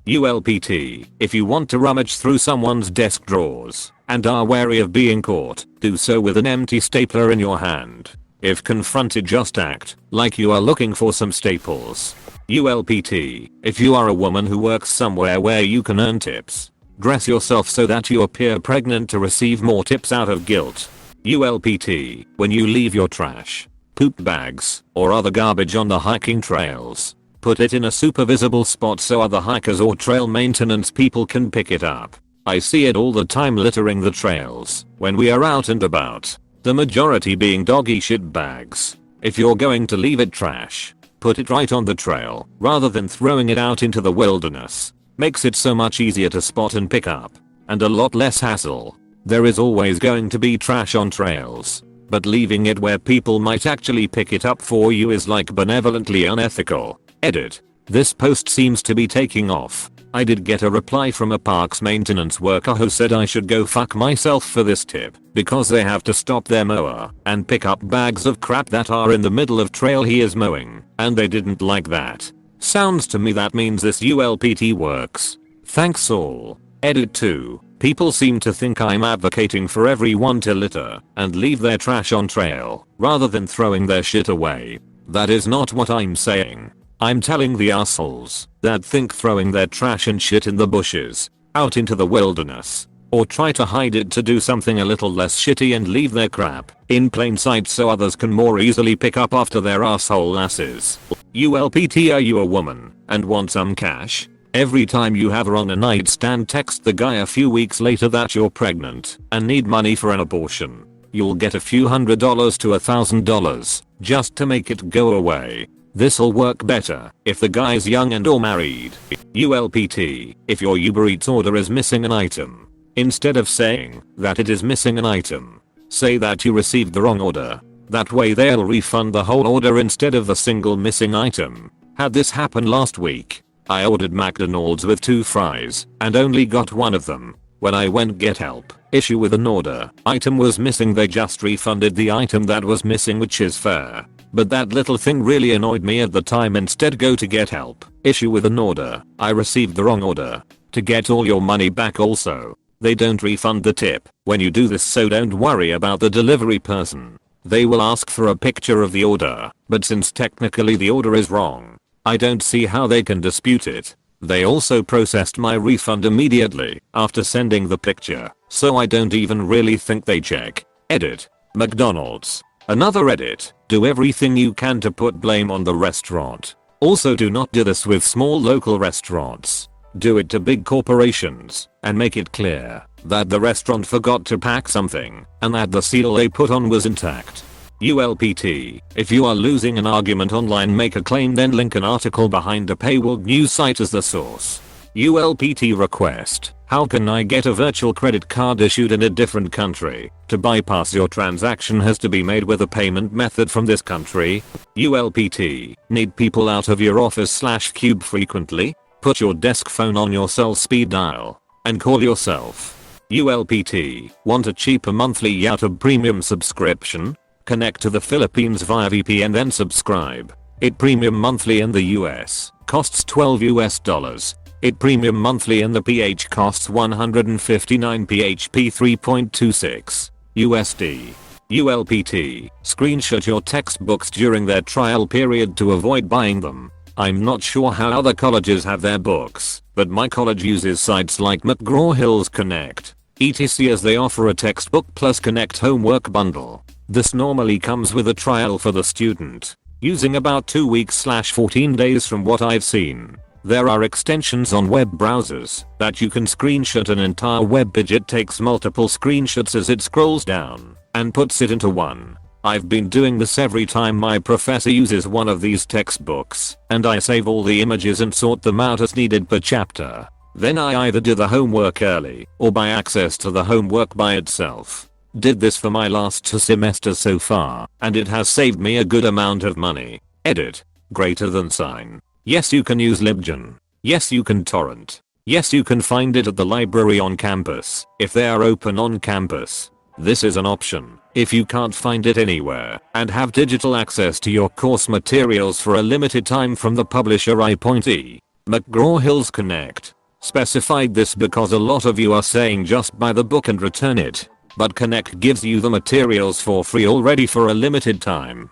ULPT, if you want to rummage through someone's desk drawers and are wary of being caught, do so with an empty stapler in your hand. If confronted, just act like you are looking for some staples. ULPT, if you are a woman who works somewhere where you can earn tips, dress yourself so that you appear pregnant to receive more tips out of guilt. ULPT, when you leave your trash, poop bags, or other garbage on the hiking trails, put it in a super visible spot so other hikers or trail maintenance people can pick it up. I see it all the time littering the trails when we are out and about, the majority being doggy shit bags. If you're going to leave it trash, put it right on the trail rather than throwing it out into the wilderness. Makes it so much easier to spot and pick up, and a lot less hassle. There is always going to be trash on trails, but leaving it where people might actually pick it up for you is like benevolently unethical. Edit. This post seems to be taking off. I did get a reply from a parks maintenance worker who said I should go fuck myself for this tip because they have to stop their mower and pick up bags of crap that are in the middle of trail he is mowing, and they didn't like that. Sounds to me that means this ULPT works. Thanks all. Edit 2. People seem to think I'm advocating for everyone to litter and leave their trash on trail rather than throwing their shit away. That is not what I'm saying. I'm telling the assholes that think throwing their trash and shit in the bushes, out into the wilderness, or try to hide it to do something a little less shitty and leave their crap in plain sight so others can more easily pick up after their asshole asses. ULPT, are you a woman and want some cash? Every time you have her on a nightstand, text the guy a few weeks later that you're pregnant and need money for an abortion. You'll get a few $100 to $1,000 just to make it go away. This'll work better if the guy's young and or married. ULPT, if your Uber Eats order is missing an item, instead of saying that it is missing an item, say that you received the wrong order. That way they'll refund the whole order instead of the single missing item. Had this happen last week. I ordered McDonald's with 2 fries and only got one of them. When I went get help, issue with an order, item was missing, they just refunded the item that was missing, which is fair. But that little thing really annoyed me at the time. Instead go to get help, issue with an order, I received the wrong order. To get all your money back also, they don't refund the tip when you do this, so don't worry about the delivery person. They will ask for a picture of the order, but since technically the order is wrong, I don't see how they can dispute it. They also processed my refund immediately after sending the picture, so I don't even really think they check. Edit. McDonald's. Another edit. Do everything you can to put blame on the restaurant. Also do not do this with small local restaurants. Do it to big corporations and make it clear that the restaurant forgot to pack something and that the seal they put on was intact. ULPT, if you are losing an argument online, make a claim, then link an article behind a paywall news site as the source. ULPT request. How can I get a virtual credit card issued in a different country? To bypass your transaction has to be made with a payment method from this country. ULPT, need people out of your office/cube frequently? Put your desk phone on your cell speed dial and call yourself. ULPT, want a cheaper monthly YouTube premium subscription? Connect to the Philippines via VPN, then subscribe. It premium monthly in the US costs $12 US. It premium monthly in the PH costs 159 PHP 3.26 USD. ULPT, screenshot your textbooks during their trial period to avoid buying them. I'm not sure how other colleges have their books, but my college uses sites like McGraw-Hill's Connect, etc., as they offer a textbook plus Connect homework bundle. This normally comes with a trial for the student, using about 2 weeks/14 days from what I've seen. There are extensions on web browsers that you can screenshot an entire web page. It takes multiple screenshots as it scrolls down and puts it into one. I've been doing this every time my professor uses one of these textbooks, and I save all the images and sort them out as needed per chapter. Then I either do the homework early or buy access to the homework by itself. Did this for my last 2 semesters so far, and it has saved me a good amount of money. Edit. Greater than sign. Yes, you can use LibGen. Yes, you can torrent. Yes, you can find it at the library on campus if they are open on campus. This is an option if you can't find it anywhere and have digital access to your course materials for a limited time from the publisher IPointE. McGraw-Hill's Connect. Specified this because a lot of you are saying just buy the book and return it. But Connect gives you the materials for free already for a limited time.